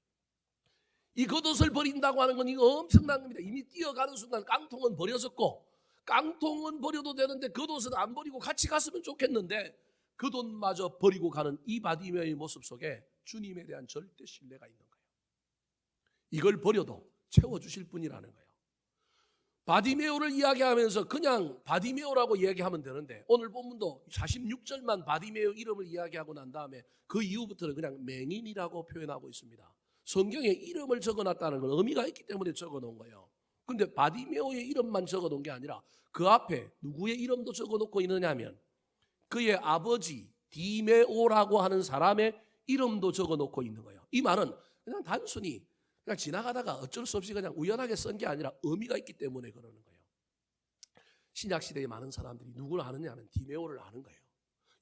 이 겉옷을 버린다고 하는 건 이거 엄청난 겁니다. 이미 뛰어가는 순간 깡통은 버려졌고, 깡통은 버려도 되는데 겉옷은 안 버리고 같이 갔으면 좋겠는데 겉옷마저 버리고 가는 이 바디메오의 모습 속에 주님에 대한 절대 신뢰가 있는 거예요. 이걸 버려도 채워주실 분이라는 거예요. 바디메오를 이야기하면서 그냥 바디메오라고 이야기하면 되는데 오늘 본문도 46절만 바디메오 이름을 이야기하고 난 다음에 그 이후부터는 그냥 맹인이라고 표현하고 있습니다. 성경에 이름을 적어놨다는 건 의미가 있기 때문에 적어놓은 거예요. 그런데 바디메오의 이름만 적어놓은 게 아니라 그 앞에 누구의 이름도 적어놓고 있느냐면 그의 아버지 디메오라고 하는 사람의 이름도 적어놓고 있는 거예요. 이 말은 그냥 단순히 그냥 지나가다가 어쩔 수 없이 그냥 우연하게 쓴 게 아니라 의미가 있기 때문에 그러는 거예요. 신약시대에 많은 사람들이 누구를 아느냐 하면 디메오를 아는 거예요.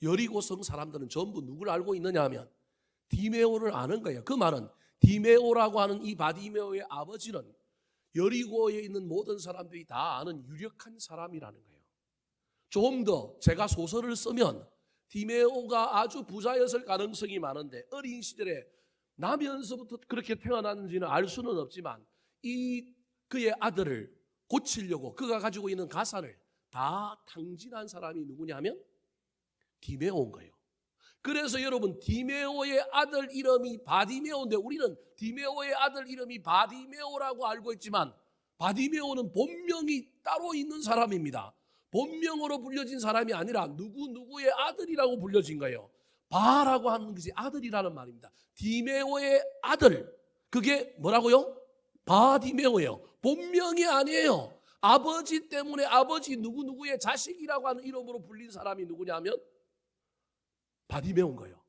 여리고성 사람들은 전부 누구를 알고 있느냐 하면 디메오를 아는 거예요. 그 말은 디메오라고 하는 이 바디메오의 아버지는 여리고에 있는 모든 사람들이 다 아는 유력한 사람이라는 거예요. 조금 더 제가 소설을 쓰면 디메오가 아주 부자였을 가능성이 많은데 어린 시절에 나면서부터 그렇게 태어났는지는 알 수는 없지만 그의 아들을 고치려고 그가 가지고 있는 가산을 다 탕진한 사람이 누구냐면 디메오인 거예요. 그래서 여러분 디메오의 아들 이름이 바디메오인데 우리는 디메오의 아들 이름이 바디메오라고 알고 있지만 바디메오는 본명이 따로 있는 사람입니다. 본명으로 불려진 사람이 아니라 누구누구의 아들이라고 불려진 거예요. 바라고 하는 것이 아들이라는 말입니다. 디메오의 아들, 그게 뭐라고요? 바디메오예요. 본명이 아니에요. 아버지 때문에 아버지 누구누구의 자식이라고 하는 이름으로 불린 사람이 누구냐면 바디메오인 거예요.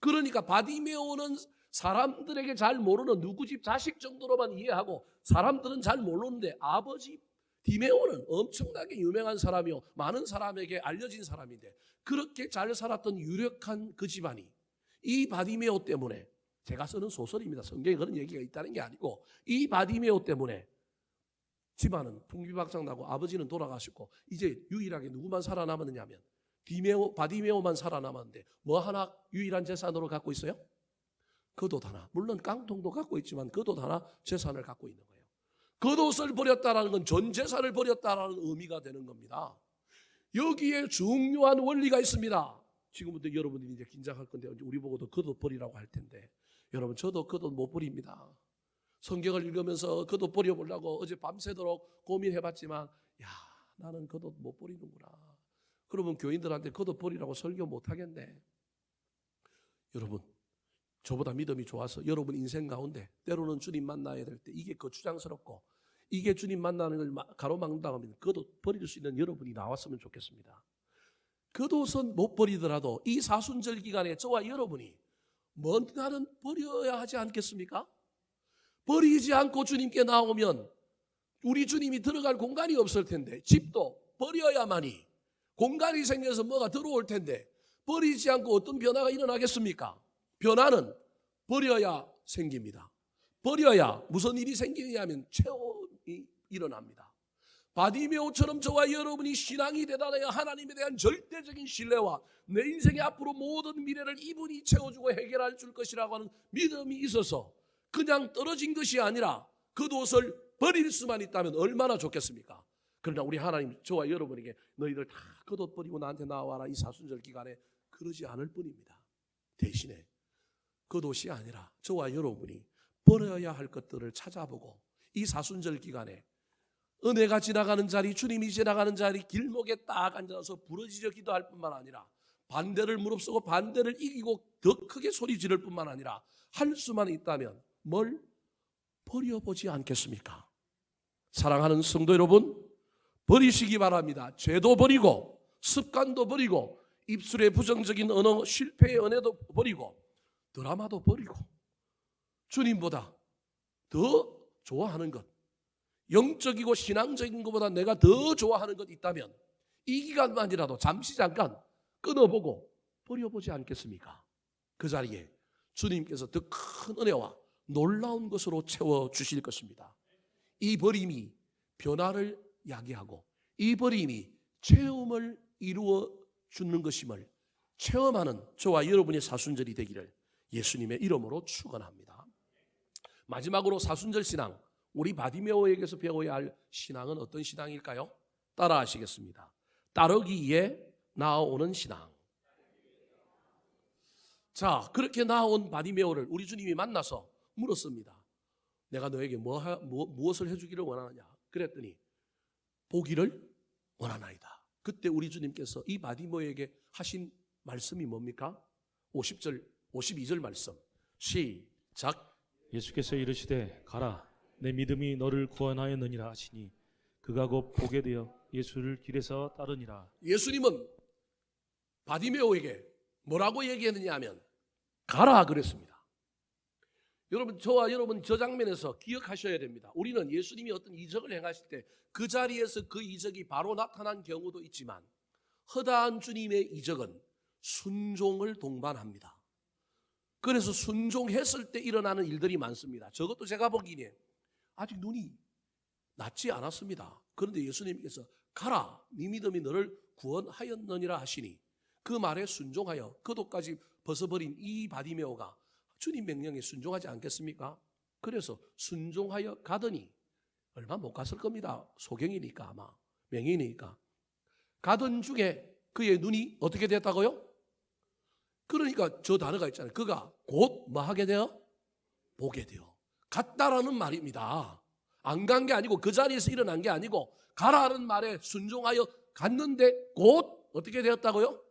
그러니까 바디메오는 사람들에게 잘 모르는 누구 집 자식 정도로만 이해하고 사람들은 잘 모르는데 아버지 디메오는 엄청나게 유명한 사람이요 많은 사람에게 알려진 사람인데 그렇게 잘 살았던 유력한 그 집안이 이 바디메오 때문에 제가 쓰는 소설입니다. 성경에 그런 얘기가 있다는 게 아니고 이 바디메오 때문에 집안은 풍비박창나고 아버지는 돌아가셨고 이제 유일하게 누구만 살아남았느냐면 바디메오만 살아남았는데 뭐 하나 유일한 재산으로 갖고 있어요? 겉옷 하나. 물론 깡통도 갖고 있지만 겉옷 하나 재산을 갖고 있는 거예요. 겉옷을 버렸다라는 건 전 재산을 버렸다라는 의미가 되는 겁니다. 여기에 중요한 원리가 있습니다. 지금부터 여러분들이 이제 긴장할 건데 우리 보고도 겉옷 버리라고 할 텐데 여러분 저도 겉옷 못 버립니다. 성경을 읽으면서 겉옷 버려보려고 어제 밤새도록 고민해봤지만 야 나는 겉옷 못 버리는구나. 그러면 교인들한테 겉옷 버리라고 설교 못하겠네. 여러분 저보다 믿음이 좋아서 여러분 인생 가운데 때로는 주님 만나야 될 때 이게 거추장스럽고 이게 주님 만나는 걸 가로막는다고 하면 겉옷 버릴 수 있는 여러분이 나왔으면 좋겠습니다. 겉옷은 못 버리더라도 이 사순절 기간에 저와 여러분이 뭔가는 버려야 하지 않겠습니까? 버리지 않고 주님께 나오면 우리 주님이 들어갈 공간이 없을 텐데 집도 버려야만이 공간이 생겨서 뭐가 들어올 텐데 버리지 않고 어떤 변화가 일어나겠습니까? 변화는 버려야 생깁니다. 버려야 무슨 일이 생기냐면 체험이 일어납니다. 바디메오처럼 저와 여러분이 신앙이 대단하여 하나님에 대한 절대적인 신뢰와 내 인생의 앞으로 모든 미래를 이분이 채워주고 해결할 줄 것이라고 하는 믿음이 있어서 그냥 떨어진 것이 아니라 겉옷을 버릴 수만 있다면 얼마나 좋겠습니까? 그러나 우리 하나님 저와 여러분에게 너희들 다 겉옷 버리고 나한테 나와라 이 사순절 기간에 그러지 않을 뿐입니다. 대신에 겉옷이 아니라 저와 여러분이 버려야 할 것들을 찾아보고 이 사순절 기간에 은혜가 지나가는 자리, 주님이 지나가는 자리 길목에 딱 앉아서 부르짖어 기도할 뿐만 아니라 반대를 무릅쓰고 반대를 이기고 더 크게 소리 지를 뿐만 아니라 할 수만 있다면 뭘 버려보지 않겠습니까? 사랑하는 성도 여러분, 버리시기 바랍니다. 죄도 버리고 습관도 버리고 입술의 부정적인 언어, 실패의 언어도 버리고 드라마도 버리고 주님보다 더 좋아하는 것, 영적이고 신앙적인 것보다 내가 더 좋아하는 것 있다면 이 기간만이라도 잠시 잠깐 끊어보고 버려보지 않겠습니까? 그 자리에 주님께서 더 큰 은혜와 놀라운 것으로 채워주실 것입니다. 이 버림이 변화를 야기하고 이 버림이 체험을 이루어 주는 것임을 체험하는 저와 여러분의 사순절이 되기를 예수님의 이름으로 축원합니다. 마지막으로 사순절 신앙, 우리 바디메오에게서 배워야 할 신앙은 어떤 신앙일까요? 따라 하시겠습니다. 따르기 위해 나아오는 신앙. 자, 그렇게 나아온 바디메오를 우리 주님이 만나서 물었습니다. 내가 너에게 무엇을 해주기를 원하느냐? 그랬더니 보기를 원하나이다. 그때 우리 주님께서 이 바디메오에게 하신 말씀이 뭡니까? 50절, 52절 말씀. 시작. 예수께서 이르시되 가라 내 믿음이 너를 구원하였느니라 하시니 그가 곧 보게 되어 예수를 길에서 따르니라. 예수님은 바디메오에게 뭐라고 얘기했느냐 하면 가라 그랬습니다. 여러분, 저와 여러분 저 장면에서 기억하셔야 됩니다. 우리는 예수님이 어떤 이적을 행하실 때 그 자리에서 그 이적이 바로 나타난 경우도 있지만 허다한 주님의 이적은 순종을 동반합니다. 그래서 순종했을 때 일어나는 일들이 많습니다. 저것도 제가 보기에 아직 눈이 낫지 않았습니다. 그런데 예수님께서 가라 네 믿음이 너를 구원하였느니라 하시니 그 말에 순종하여 그도까지 벗어버린 이 바디메오가 주님 명령에 순종하지 않겠습니까? 그래서 순종하여 가더니 얼마 못 갔을 겁니다. 소경이니까 아마 명인이니까 가던 중에 그의 눈이 어떻게 됐다고요? 그러니까 저 단어가 있잖아요. 그가 곧 뭐 하게 되어? 보게 되어. 갔다라는 말입니다. 안 간 게 아니고 그 자리에서 일어난 게 아니고 가라는 말에 순종하여 갔는데 곧 어떻게 되었다고요?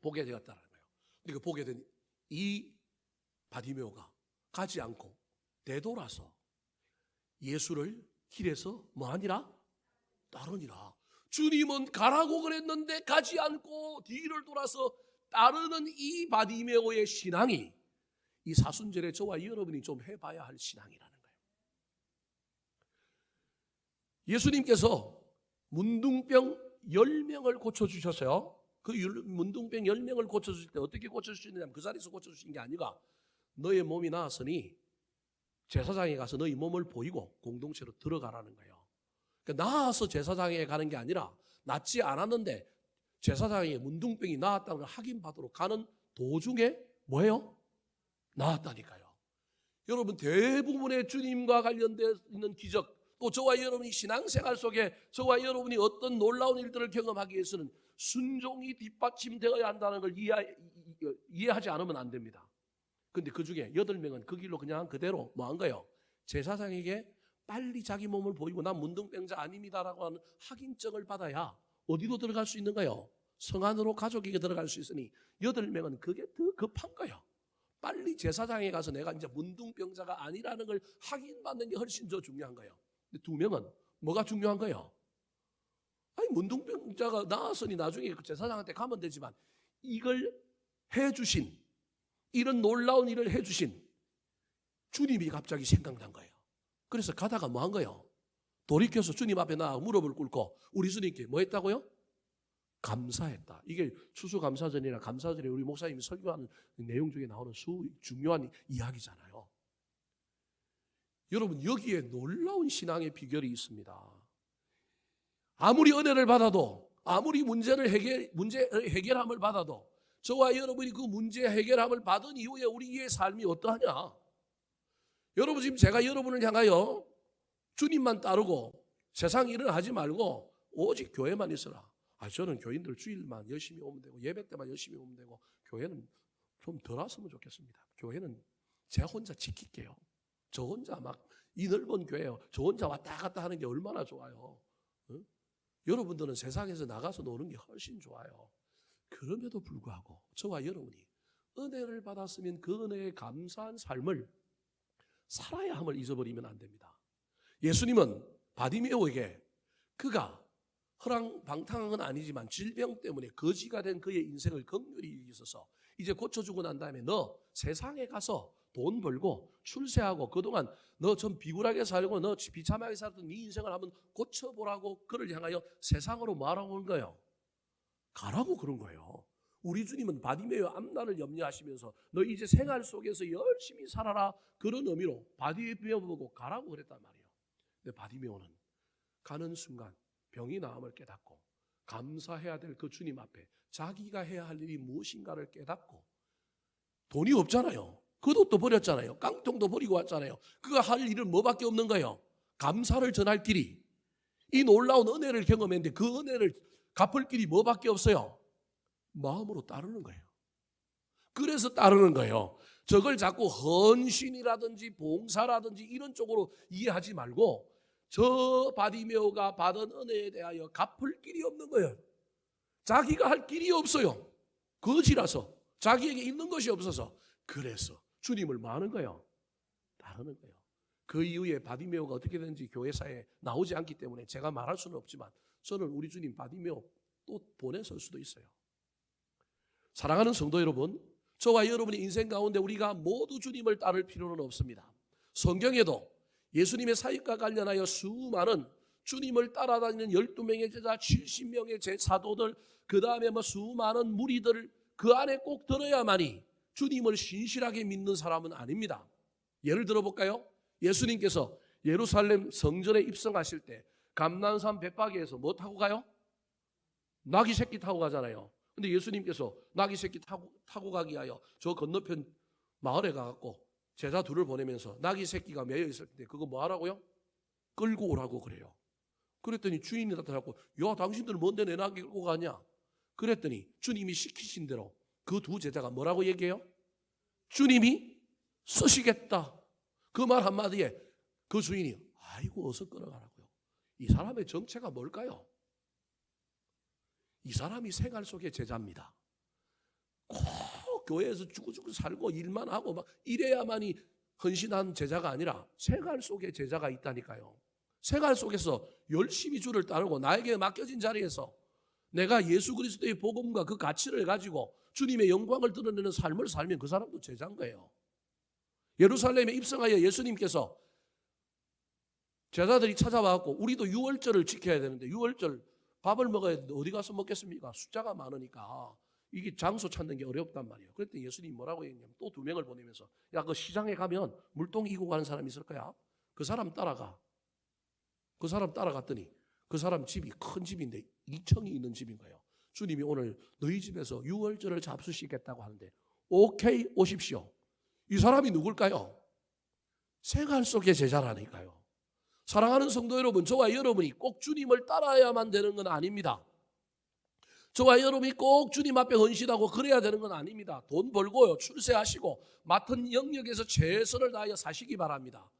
보게 되었다는 거예요. 그러니까 보게 된 이 바디메오가 가지 않고 되돌아서 예수를 길에서 뭐하니라? 따르니라. 주님은 가라고 그랬는데 가지 않고 뒤를 돌아서 따르는 이 바디메오의 신앙이 이 사순절에 저와 여러분이 좀 해봐야 할 신앙이라는 거예요. 예수님께서 문둥병 10명을 고쳐주셨어요. 그 문둥병 10명을 고쳐주실 때 어떻게 고쳐주시느냐면 그 자리에서 고쳐주신 게 아니라 너의 몸이 나았으니 제사장에 가서 너희 몸을 보이고 공동체로 들어가라는 거예요. 그러니까 나아서 제사장에 가는 게 아니라 낫지 않았는데 제사장의 문둥병이 나았다는 걸 확인받으러 가는 도중에 뭐예요? 나았다니까요. 여러분 대부분의 주님과 관련되어 있는 기적 또 저와 여러분이 신앙생활 속에 저와 여러분이 어떤 놀라운 일들을 경험하기 위해서는 순종이 뒷받침되어야 한다는 걸 이해하지 않으면 안 됩니다. 근데 그 중에 8명은 그 길로 그냥 그대로 뭐 한 거예요? 제사장에게 빨리 자기 몸을 보이고 난 문둥병자 아닙니다라고 하는 확인증을 받아야 어디로 들어갈 수 있는 거예요? 성 안으로 가족에게 들어갈 수 있으니 8명은 그게 더 급한 거예요. 빨리 제사장에 가서 내가 이제 문둥병자가 아니라는 걸 확인받는 게 훨씬 더 중요한 거예요. 근데 2명은 뭐가 중요한 거예요? 아니 문둥병자가 나았으니 나중에 그 제사장한테 가면 되지만 이걸 해주신 이런 놀라운 일을 해주신 주님이 갑자기 생각난 거예요. 그래서 가다가 뭐 한 거예요? 돌이켜서 주님 앞에 나가 무릎을 꿇고 우리 주님께 뭐 했다고요? 감사했다. 이게 추수감사절이나 감사절에 우리 목사님이 설교하는 내용 중에 나오는 중요한 이야기잖아요. 여러분 여기에 놀라운 신앙의 비결이 있습니다. 아무리 은혜를 받아도 아무리 문제 해결함을 받아도 저와 여러분이 그 문제 해결함을 받은 이후에 우리의 삶이 어떠하냐? 여러분 지금 제가 여러분을 향하여 주님만 따르고 세상 일은 하지 말고 오직 교회만 있어라. 저는 교인들 주일만 열심히 오면 되고 예배 때만 열심히 오면 되고 교회는 좀 덜 왔으면 좋겠습니다. 교회는 제가 혼자 지킬게요. 저 혼자 막 이 넓은 교회요. 저 혼자 왔다 갔다 하는 게 얼마나 좋아요. 응? 여러분들은 세상에서 나가서 노는 게 훨씬 좋아요. 그럼에도 불구하고 저와 여러분이 은혜를 받았으면 그 은혜에 감사한 삶을 살아야 함을 잊어버리면 안 됩니다. 예수님은 바디메오에게 그가 허랑방탕한 건 아니지만 질병 때문에 거지가 된 그의 인생을 긍휼히 여기셔서 이제 고쳐주고 난 다음에 너 세상에 가서 돈 벌고 출세하고 그동안 너 좀 비굴하게 살고 너 비참하게 살던 네 인생을 한번 고쳐보라고 그를 향하여 세상으로 말하고 온 거예요. 가라고 그런 거예요. 우리 주님은 바디메오 암난을 염려하시면서 너 이제 생활 속에서 열심히 살아라, 그런 의미로 바디메오 보고 가라고 그랬단 말이에요. 근데 바디메오는 가는 순간 병이 나음을 깨닫고 감사해야 될 그 주님 앞에 자기가 해야 할 일이 무엇인가를 깨닫고, 돈이 없잖아요. 겉옷도 버렸잖아요. 깡통도 버리고 왔잖아요. 그가 할 일은 뭐밖에 없는 거예요? 감사를 전할 길이. 이 놀라운 은혜를 경험했는데 그 은혜를 갚을 길이 뭐밖에 없어요? 마음으로 따르는 거예요. 그래서 따르는 거예요. 저걸 자꾸 헌신이라든지 봉사라든지 이런 쪽으로 이해하지 말고 저 바디메오가 받은 은혜에 대하여 갚을 길이 없는 거예요. 자기가 할 길이 없어요. 거지라서 자기에게 있는 것이 없어서. 그래서 주님을 뭐 하는 거예요? 따르는 거예요. 그 이후에 바디메오가 어떻게 되는지 교회사에 나오지 않기 때문에 제가 말할 수는 없지만 저는 우리 주님 바디메오 또 보냈을 수도 있어요. 사랑하는 성도 여러분, 저와 여러분의 인생 가운데 우리가 모두 주님을 따를 필요는 없습니다. 성경에도 예수님의 사역과 관련하여 수많은 주님을 따라다니는 12명의 제자, 70명의 사도들, 그 다음에 수많은 무리들, 그 안에 꼭 들어야만이 주님을 신실하게 믿는 사람은 아닙니다. 예를 들어볼까요? 예수님께서 예루살렘 성전에 입성하실 때 감난산 벳파게에서 뭐 타고 가요? 나귀 새끼 타고 가잖아요. 근데 예수님께서 나귀 새끼 타고 가기 위하여 저 건너편 마을에 가갖고 제자 둘을 보내면서 나귀 새끼가 매여 있을 때 그거 뭐 하라고요? 끌고 오라고 그래요. 그랬더니 주인이 나타나고, 야, 당신들 뭔데 내 나귀 끌고 가냐? 그랬더니 주님이 시키신 대로 그 두 제자가 뭐라고 얘기해요? 주님이 쓰시겠다. 그 말 한마디에 그 주인이 아이고 어서 끌어가라고요. 이 사람의 정체가 뭘까요? 이 사람이 생활 속의 제자입니다. 꼭 교회에서 주구주구 살고 일만 하고 막 이래야만이 헌신한 제자가 아니라 생활 속에 제자가 있다니까요. 생활 속에서 열심히 주를 따르고 나에게 맡겨진 자리에서 내가 예수 그리스도의 복음과 그 가치를 가지고 주님의 영광을 드러내는 삶을 살면 그 사람도 제자인 거예요. 예루살렘에 입성하여 예수님께서 제자들이 찾아와서 우리도 유월절을 지켜야 되는데 유월절 밥을 먹어야 되는데 어디 가서 먹겠습니까? 숫자가 많으니까 이게 장소 찾는 게 어렵단 말이에요. 그랬더니 예수님이 뭐라고 했냐면 또 2명을 보내면서 야, 그 시장에 가면 물동 이고 가는 사람이 있을 거야. 그 사람 따라가. 그 사람 따라갔더니 그 사람 집이 큰 집인데 2층이 있는 집인 거예요. 주님이 오늘 너희 집에서 유월절을 잡수시겠다고 하는데 오케이 오십시오. 이 사람이 누굴까요? 생활 속의 제자라니까요. 사랑하는 성도 여러분, 저와 여러분이 꼭 주님을 따라야만 되는 건 아닙니다. 저와 여러분이 꼭 주님 앞에 헌신하고 그래야 되는 건 아닙니다. 돈 벌고요, 출세하시고 맡은 영역에서 최선을 다하여 사시기 바랍니다.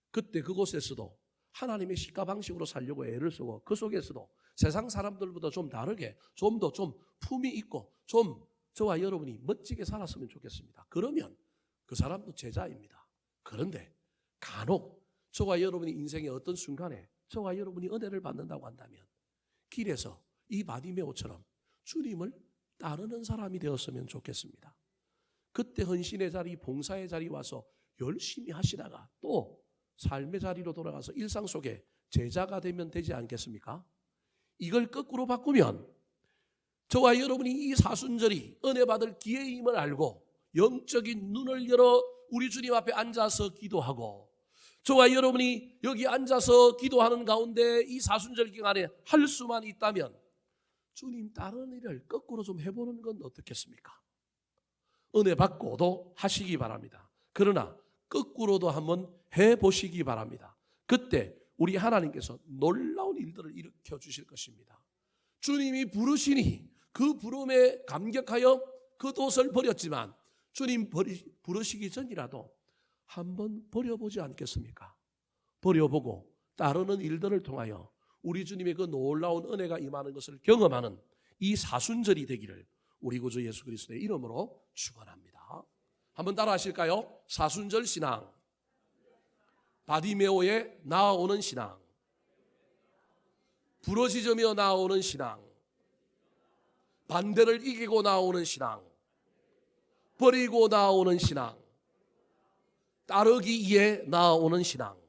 그때 그곳에서도 하나님의 시가 방식으로 살려고 애를 쓰고 그 속에서도 세상 사람들보다 좀 다르게 좀 더 좀 품이 있고 좀 저와 여러분이 멋지게 살았으면 좋겠습니다. 그러면 그 사람도 제자입니다. 그런데 간혹 저와 여러분이 인생의 어떤 순간에 저와 여러분이 은혜를 받는다고 한다면 길에서 이 바디메오처럼 주님을 따르는 사람이 되었으면 좋겠습니다. 그때 헌신의 자리, 봉사의 자리 와서 열심히 하시다가 또 삶의 자리로 돌아가서 일상 속에 제자가 되면 되지 않겠습니까? 이걸 거꾸로 바꾸면 저와 여러분이 이 사순절이 은혜 받을 기회임을 알고 영적인 눈을 열어 우리 주님 앞에 앉아서 기도하고 저와 여러분이 여기 앉아서 기도하는 가운데 이 사순절 기간에 할 수만 있다면 주님 다른 일을 거꾸로 좀 해보는 건 어떻겠습니까? 은혜 받고도 하시기 바랍니다. 그러나 거꾸로도 한번 해보시기 바랍니다. 그때 우리 하나님께서 놀라운 일들을 일으켜 주실 것입니다. 주님이 부르시니 그 부름에 감격하여 그 돛을 버렸지만 주님 부르시기 전이라도 한번 버려보지 않겠습니까? 버려보고 따르는 일들을 통하여 우리 주님의 그 놀라운 은혜가 임하는 것을 경험하는 이 사순절이 되기를 우리 구주 예수 그리스도의 이름으로 축원합니다. 한번 따라 하실까요? 사순절 신앙, 바디메오에 나아오는 신앙, 부러지며 나아오는 신앙, 반대를 이기고 나아오는 신앙, 버리고 나아오는 신앙, 따르기 위해 나아오는 신앙.